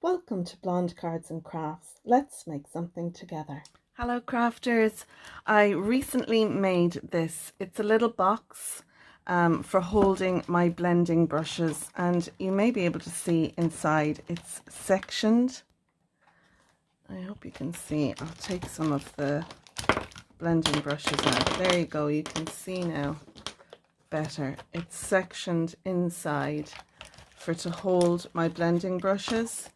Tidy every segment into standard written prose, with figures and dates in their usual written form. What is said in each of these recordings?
Welcome to Blonde Cards and Crafts. Let's make something together. Hello crafters, I recently made this. It's a little box for holding my blending brushes, and you may be able to see inside it's sectioned. I hope you can see. I'll take some of the blending brushes out. There you go, you can see now better. It's sectioned inside to hold my blending brushes.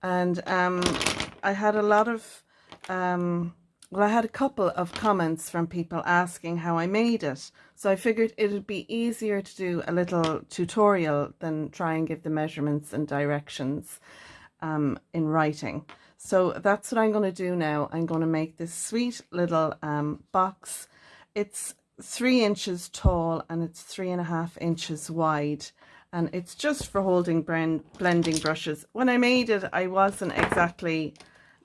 And I had a lot of I had a couple of comments from people asking how I made it, so I figured it would be easier to do a little tutorial than try and give the measurements and directions in writing. So that's what I'm going to do now. I'm going to make this sweet little box. It's 3 inches tall and it's 3.5 inches wide, and it's just for holding blending brushes. When I made it, I wasn't exactly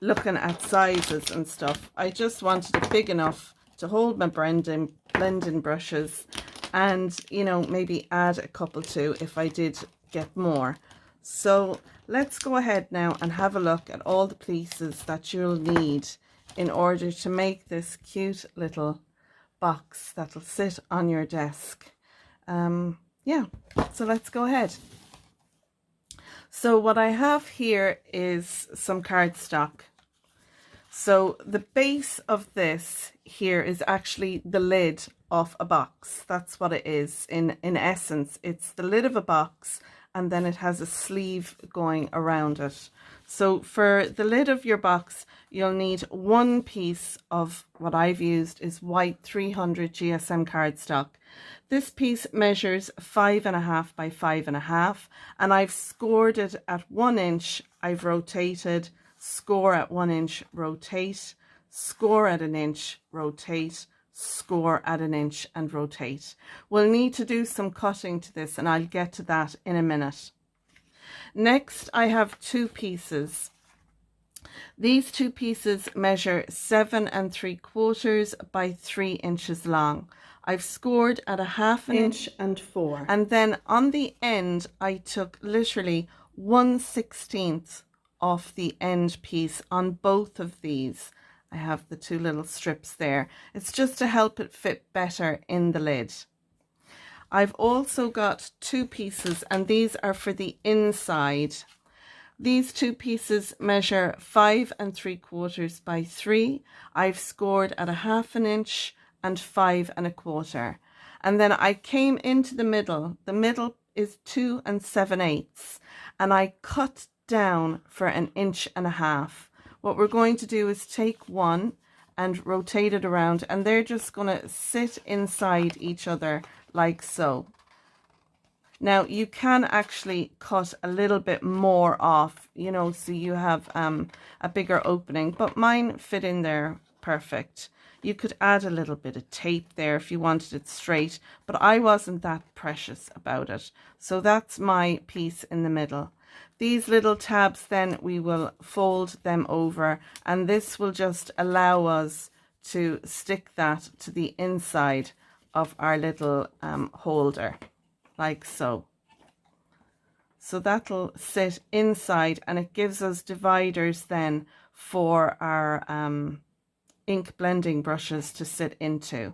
looking at sizes and stuff. I just wanted it big enough to hold my blending brushes, and you know, maybe add a couple to if I did get more. So let's go ahead now and have a look at all the pieces that you'll need in order to make this cute little box that'll sit on your desk. Yeah, so let's go ahead. So what I have here is some cardstock. So the base of this here is actually the lid of a box. That's what it is. In essence, it's the lid of a box, and then it has a sleeve going around it. So for the lid of your box, you'll need one piece of what I've used is white 300 GSM cardstock. This piece measures 5.5 by 5.5, and I've scored it at 1 inch. I've rotated, score at 1 inch, rotate, score at 1 inch, rotate, score at 1 inch, and rotate. We'll need to do some cutting to this, and I'll get to that in a minute. Next, I have 2 pieces. These 2 pieces measure 7 3/4 by 3 inches long. I've scored at 1/2 inch and 4. And then on the end, I took literally 1/16 off the end piece on both of these. I have the 2 little strips there. It's just to help it fit better in the lid. I've also got 2 pieces, and these are for the inside. These 2 pieces measure 5 3/4 by 3. I've scored at 1/2 inch and 5 1/4. And then I came into the middle. The middle is 2 7/8, and I cut down for 1.5 inches. What we're going to do is take one and rotate it around, and they're just going to sit inside each other like so. Now you can actually cut a little bit more off, you know, so you have a bigger opening, but mine fit in there perfect. You could add a little bit of tape there if you wanted it straight, but I wasn't that precious about it. So that's my piece in the middle. These little tabs, then we will fold them over, and this will just allow us to stick that to the inside of our little holder, like so. So that'll sit inside, and it gives us dividers then for our ink blending brushes to sit into.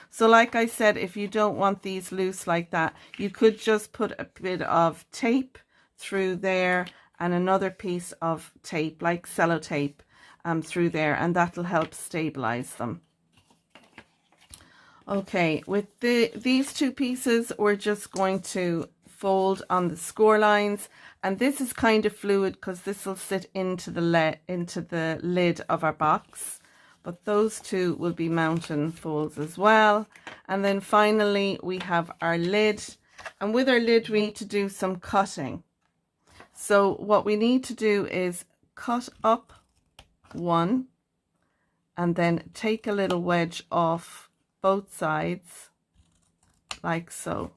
So like I said, if you don't want these loose like that, you could just put a bit of tape through there and another piece of tape like sellotape through there, and that'll help stabilize them. Okay, with these 2 pieces, we're just going to fold on the score lines, and this is kind of fluid because this will sit into the lid of our box, but those 2 will be mountain folds as well. And then finally we have our lid, and with our lid we need to do some cutting. So what we need to do is cut up 1 and then take a little wedge off both sides like so,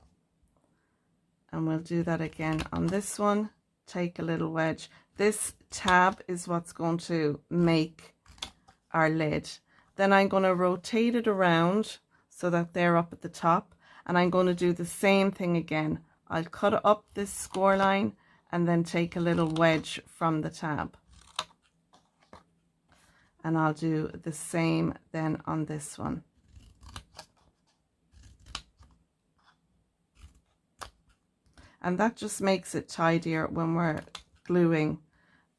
and we'll do that again on this one. Take a little wedge. This tab is what's going to make our lid. Then I'm going to rotate it around so that they're up at the top, and I'm going to do the same thing again. I'll cut up this score line and then take a little wedge from the tab. And I'll do the same then on this one. And that just makes it tidier when we're gluing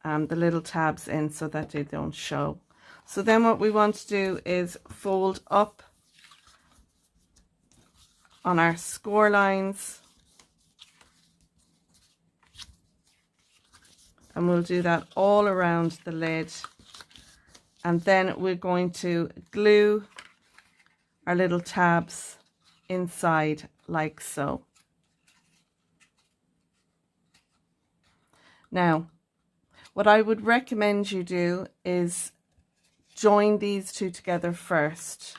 the little tabs in so that they don't show. So then what we want to do is fold up on our score lines. And we'll do that all around the lid. And then we're going to glue our little tabs inside like so. Now, what I would recommend you do is join these two together first.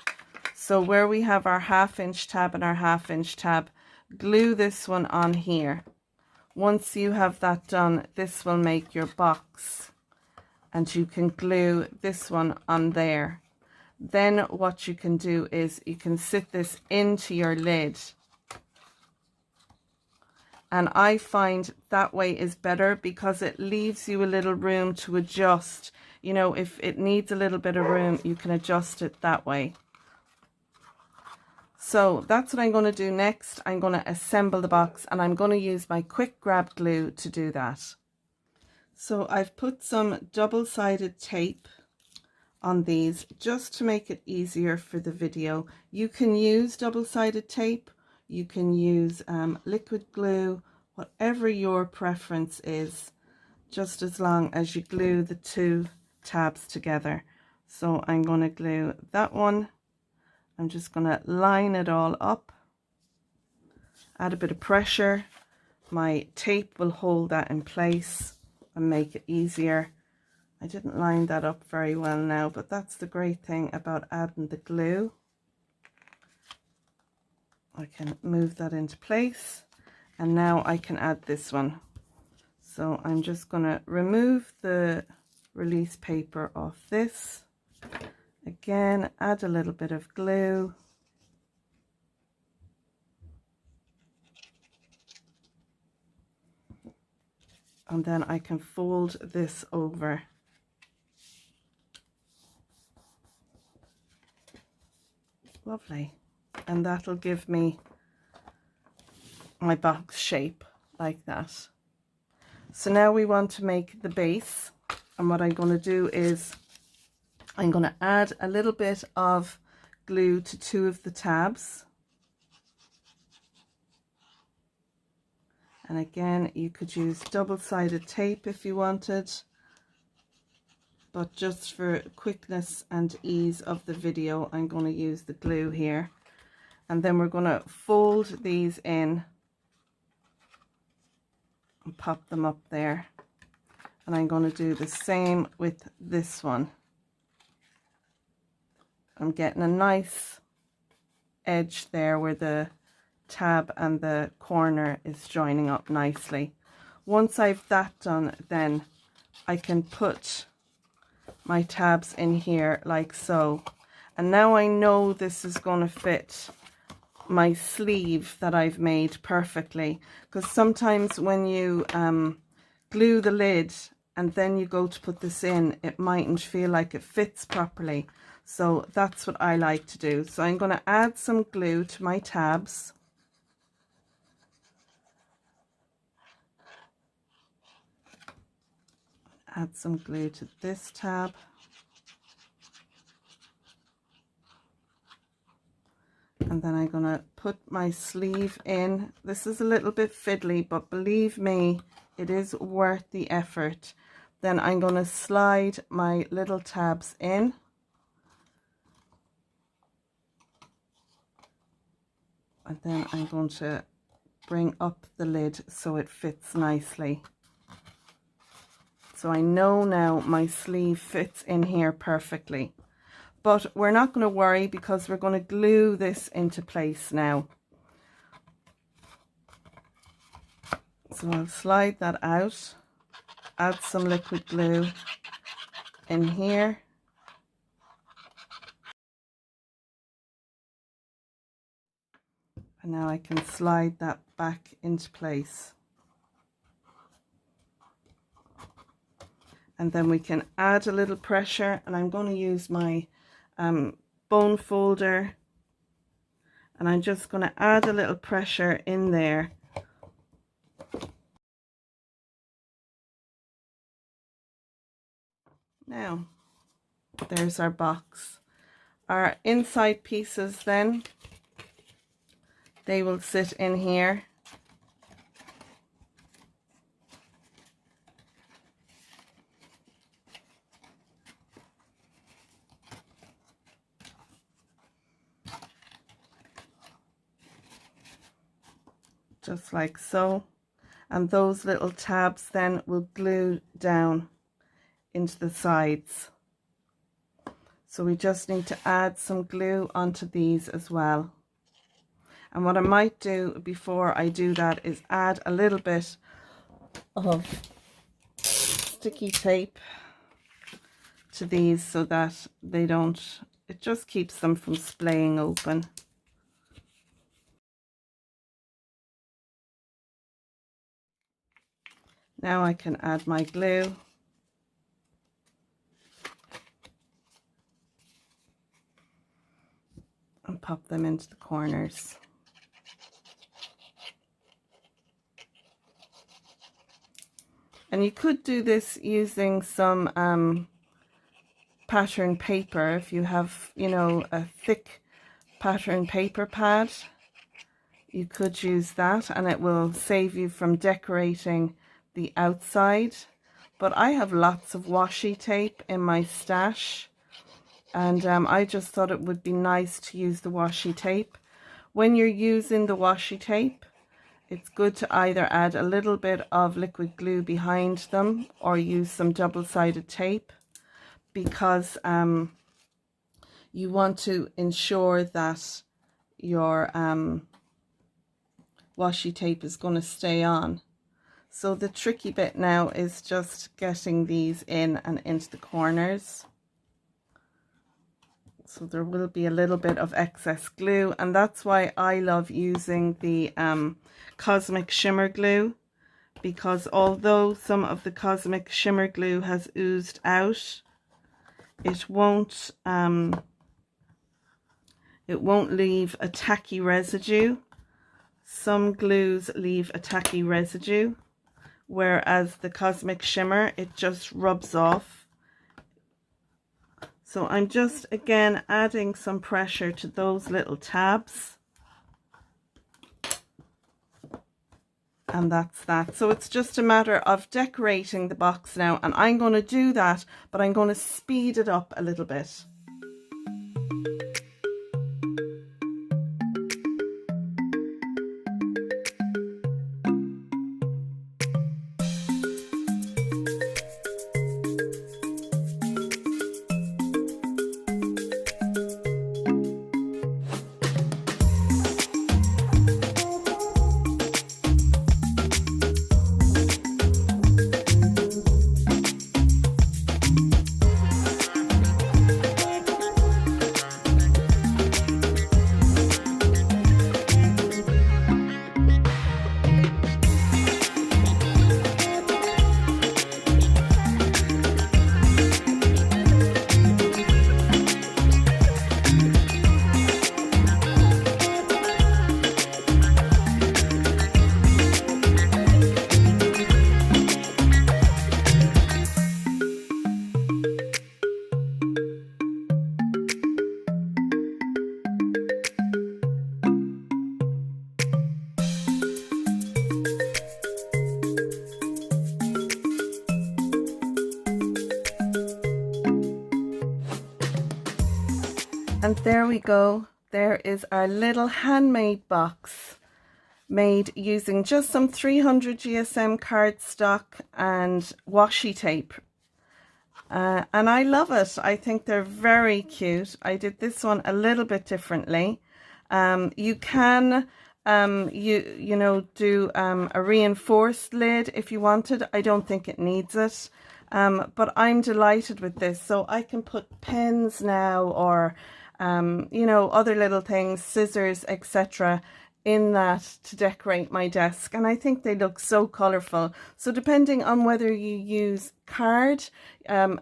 So where we have our 1/2 inch tab and our 1/2 inch tab, glue this one on here. Once you have that done, this will make your box, and you can glue this one on there. Then what you can do is you can sit this into your lid. And I find that way is better because it leaves you a little room to adjust. You know, if it needs a little bit of room, you can adjust it that way. So that's what I'm going to do next. I'm going to assemble the box, and I'm going to use my quick grab glue to do that. So I've put some double-sided tape on these just to make it easier for the video. You can use double-sided tape, you can use liquid glue, whatever your preference is, just as long as you glue the two tabs together. So I'm going to glue that one. I'm just going to line it all up, add a bit of pressure. My tape will hold that in place and make it easier. I didn't line that up very well now, but that's the great thing about adding the glue. I can move that into place, and now I can add this one. So I'm just going to remove the release paper off this. Again, add a little bit of glue. And then I can fold this over. Lovely. And that'll give me my box shape like that. So now we want to make the base. And what I'm going to do is I'm going to add a little bit of glue to two of the tabs. And again, you could use double-sided tape if you wanted, but just for quickness and ease of the video, I'm going to use the glue here. And then we're going to fold these in and pop them up there. And I'm going to do the same with this one. I'm getting a nice edge there where the tab and the corner is joining up nicely. Once I've that done, then I can put my tabs in here like so. And now I know this is going to fit my sleeve that I've made perfectly, because sometimes when you glue the lid and then you go to put this in, it mightn't feel like it fits properly. So that's what I like to do. So I'm going to add some glue to my tabs. Add some glue to this tab. And then I'm going to put my sleeve in. This is a little bit fiddly, but believe me, it is worth the effort. Then I'm going to slide my little tabs in. And then I'm going to bring up the lid so it fits nicely. So I know now my sleeve fits in here perfectly. But we're not going to worry because we're going to glue this into place now. So I'll slide that out, add some liquid glue in here. And now I can slide that back into place. And then we can add a little pressure, and I'm going to use my bone folder, and I'm just going to add a little pressure in there. Now, there's our box. Our inside pieces then, they will sit in here. Just like so. And those little tabs then will glue down into the sides. So we just need to add some glue onto these as well. And what I might do before I do that is add a little bit of sticky tape to these so that they don't, it just keeps them from splaying open. Now I can add my glue. And pop them into the corners. And you could do this using some pattern paper. If you have, you know, a thick pattern paper pad, you could use that, and it will save you from decorating the outside. But I have lots of washi tape in my stash, and I just thought it would be nice to use the washi tape. When you're using the washi tape, it's good to either add a little bit of liquid glue behind them or use some double-sided tape, because you want to ensure that your washi tape is going to stay on. So the tricky bit now is just getting these in and into the corners. So there will be a little bit of excess glue, and that's why I love using the Cosmic Shimmer Glue, because although some of the Cosmic Shimmer Glue has oozed out, it won't leave a tacky residue. Some glues leave a tacky residue, whereas the Cosmic Shimmer, it just rubs off. So I'm just again adding some pressure to those little tabs, and that's that. So it's just a matter of decorating the box now, and I'm going to do that, but I'm going to speed it up a little bit. And there we go. There is our little handmade box, made using just some 300 GSM cardstock and washi tape. And I love it. I think they're very cute. I did this one a little bit differently. You can you know, do a reinforced lid if you wanted. I don't think it needs it. But I'm delighted with this. So I can put pens now, or you know, other little things, scissors, etc., in that to decorate my desk, and I think they look so colourful. So depending on whether you use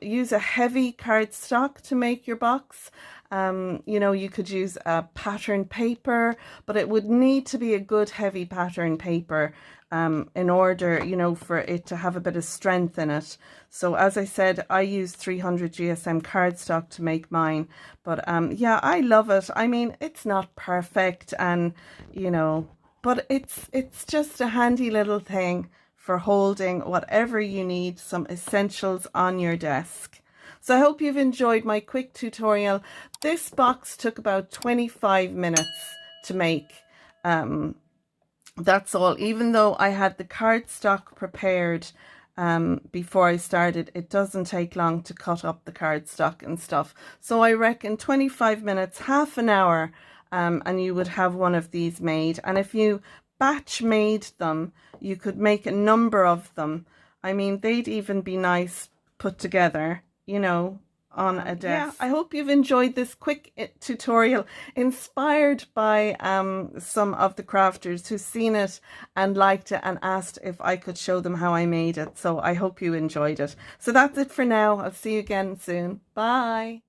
use a heavy cardstock to make your box. You know, you could use a pattern paper, but it would need to be a good heavy pattern paper in order, you know, for it to have a bit of strength in it. So as I said, I use 300 GSM cardstock to make mine. But yeah, I love it. I mean, it's not perfect, and you know, but it's just a handy little thing for holding whatever you need, some essentials on your desk. So I hope you've enjoyed my quick tutorial. This box took about 25 minutes to make. That's all. Even though I had the cardstock prepared before I started, it doesn't take long to cut up the cardstock and stuff. So I reckon 25 minutes, half an hour, and you would have one of these made. And if you batch made them, you could make a number of them. I mean, they'd even be nice put together, you know, on a desk. Yeah, I hope you've enjoyed this quick tutorial, inspired by some of the crafters who've seen it and liked it and asked if I could show them how I made it. So I hope you enjoyed it. So that's it for now. I'll see you again soon. Bye.